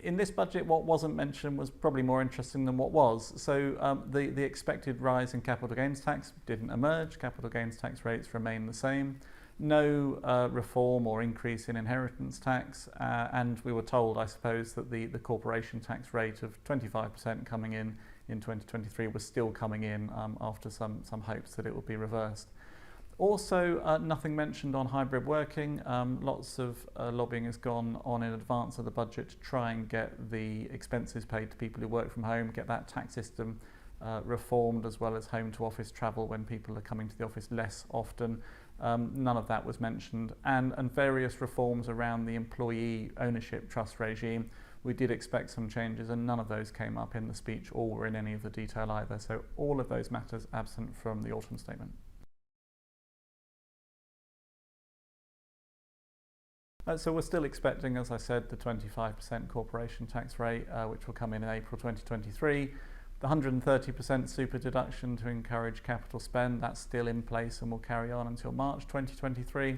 In this budget, what wasn't mentioned was probably more interesting than what was. So the expected rise in capital gains tax didn't emerge. Capital gains tax rates remain the same. No reform or increase in inheritance tax, and we were told, I suppose, that the corporation tax rate of 25% coming in 2023 was still coming in after some hopes that it would be reversed. Also, nothing mentioned on hybrid working. Lots of lobbying has gone on in advance of the budget to try and get the expenses paid to people who work from home, get that tax system reformed, as well as home to office travel when people are coming to the office less often. None of that was mentioned, and various reforms around the employee ownership trust regime. We did expect some changes, and none of those came up in the speech or were in any of the detail either. So all of those matters absent from the autumn statement. So we're still expecting, as I said, the 25% corporation tax rate, which will come in April 2023. The 130% super deduction to encourage capital spend, that's still in place and will carry on until March 2023.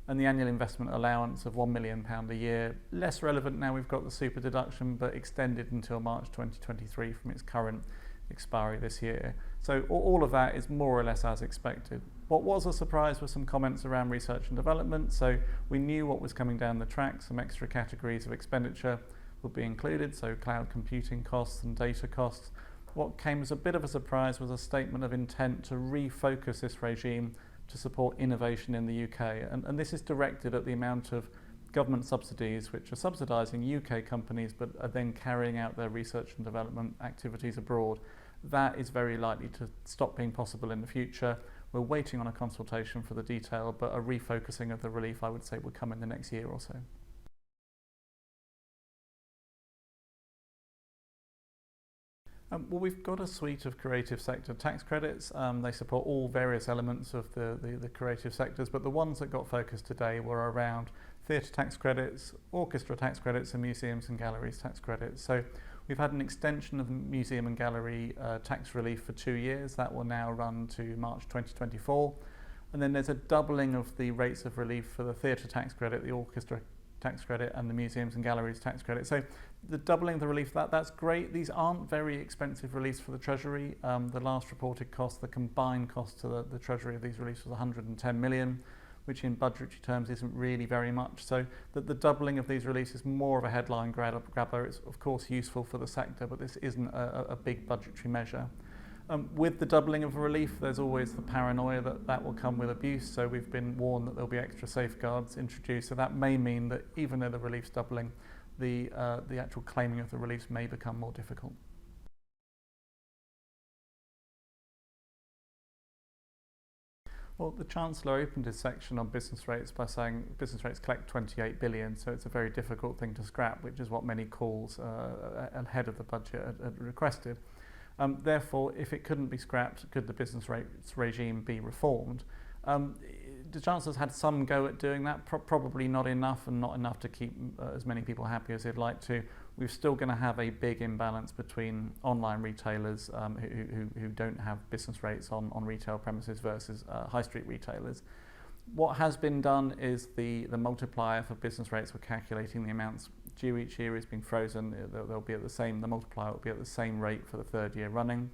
And the annual investment allowance of £1 million a year, less relevant now we've got the super deduction, but extended until March 2023 from its current expiry this year. So all of that is more or less as expected. What was a surprise were some comments around research and development. So we knew what was coming down the track. Some extra categories of expenditure would be included, so cloud computing costs and data costs. What came as a bit of a surprise was a statement of intent to refocus this regime to support innovation in the UK. And this is directed at the amount of government subsidies which are subsidising UK companies but are then carrying out their research and development activities abroad. That is very likely to stop being possible in the future. We're waiting on a consultation for the detail, but a refocusing of the relief, I would say, would come in the next year or so. Well, we've got a suite of creative sector tax credits. They support all various elements of the creative sectors, but the ones that got focused today were around theatre tax credits, orchestra tax credits, and museums and galleries tax credits. So we've had an extension of museum and gallery tax relief for 2 years. That will now run to March 2024. And then there's a doubling of the rates of relief for the theatre tax credit, the orchestra tax credit, and the museums and galleries tax credit. So the doubling of the relief, that's great. These aren't very expensive reliefs for the Treasury. The last reported cost, the combined cost to the Treasury of these reliefs was 110 million, which in budgetary terms isn't really very much. So the doubling of these reliefs is more of a headline grabber. It's of course useful for the sector, but this isn't a big budgetary measure. With the doubling of relief, there's always the paranoia that will come with abuse. So we've been warned that there'll be extra safeguards introduced. So that may mean that even though the relief's doubling, the actual claiming of the reliefs may become more difficult. Well, the Chancellor opened his section on business rates by saying business rates collect 28 billion, so it's a very difficult thing to scrap, which is what many calls ahead of the budget had requested. Therefore, if it couldn't be scrapped, could the business rates regime be reformed? The Chancellor's had some go at doing that, probably not enough, and not enough to keep as many people happy as they'd like to. We're still going to have a big imbalance between online retailers who don't have business rates on retail premises versus high street retailers. What has been done is the multiplier for business rates for calculating the amounts due each year is being frozen. They'll be at the same, the multiplier will be at the same rate for the 3rd year running.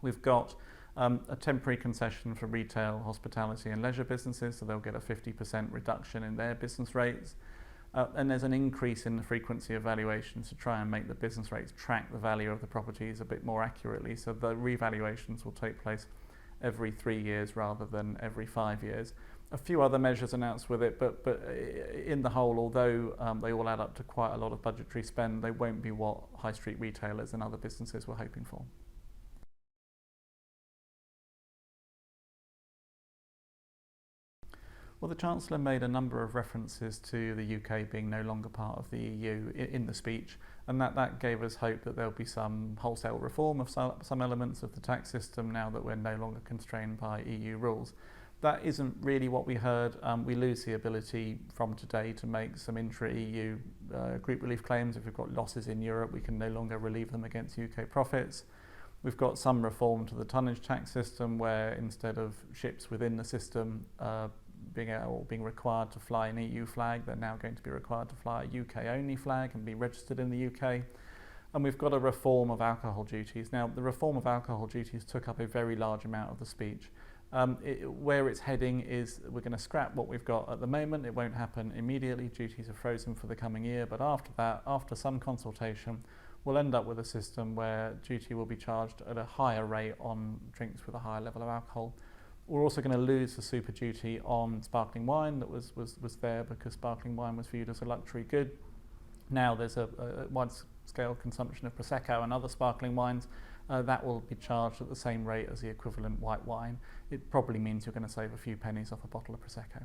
We've got a temporary concession for retail, hospitality and leisure businesses, so they'll get a 50% reduction in their business rates. And there's an increase in the frequency of valuations to try and make the business rates track the value of the properties a bit more accurately. So the revaluations will take place every 3 years rather than every 5 years. A few other measures announced with it, but in the whole, although they all add up to quite a lot of budgetary spend, they won't be what high street retailers and other businesses were hoping for. Well, the Chancellor made a number of references to the UK being no longer part of the EU in the speech, and that gave us hope that there'll be some wholesale reform of some elements of the tax system now that we're no longer constrained by EU rules. That isn't really what we heard. We lose the ability from today to make some intra-EU group relief claims. If we've got losses in Europe, we can no longer relieve them against UK profits. We've got some reform to the tonnage tax system where instead of ships within the system being required to fly an EU flag. They're now going to be required to fly a UK only flag and be registered in the UK. And we've got a reform of alcohol duties. Now, the reform of alcohol duties took up a very large amount of the speech. Where it's heading is we're going to scrap what we've got at the moment. It won't happen immediately. Duties are frozen for the coming year. But after that, after some consultation, we'll end up with a system where duty will be charged at a higher rate on drinks with a higher level of alcohol. We're also going to lose the super duty on sparkling wine that was there because sparkling wine was viewed as a luxury good. Now there's a wide-scale consumption of Prosecco and other sparkling wines. That will be charged at the same rate as the equivalent white wine. It probably means you're going to save a few pennies off a bottle of Prosecco.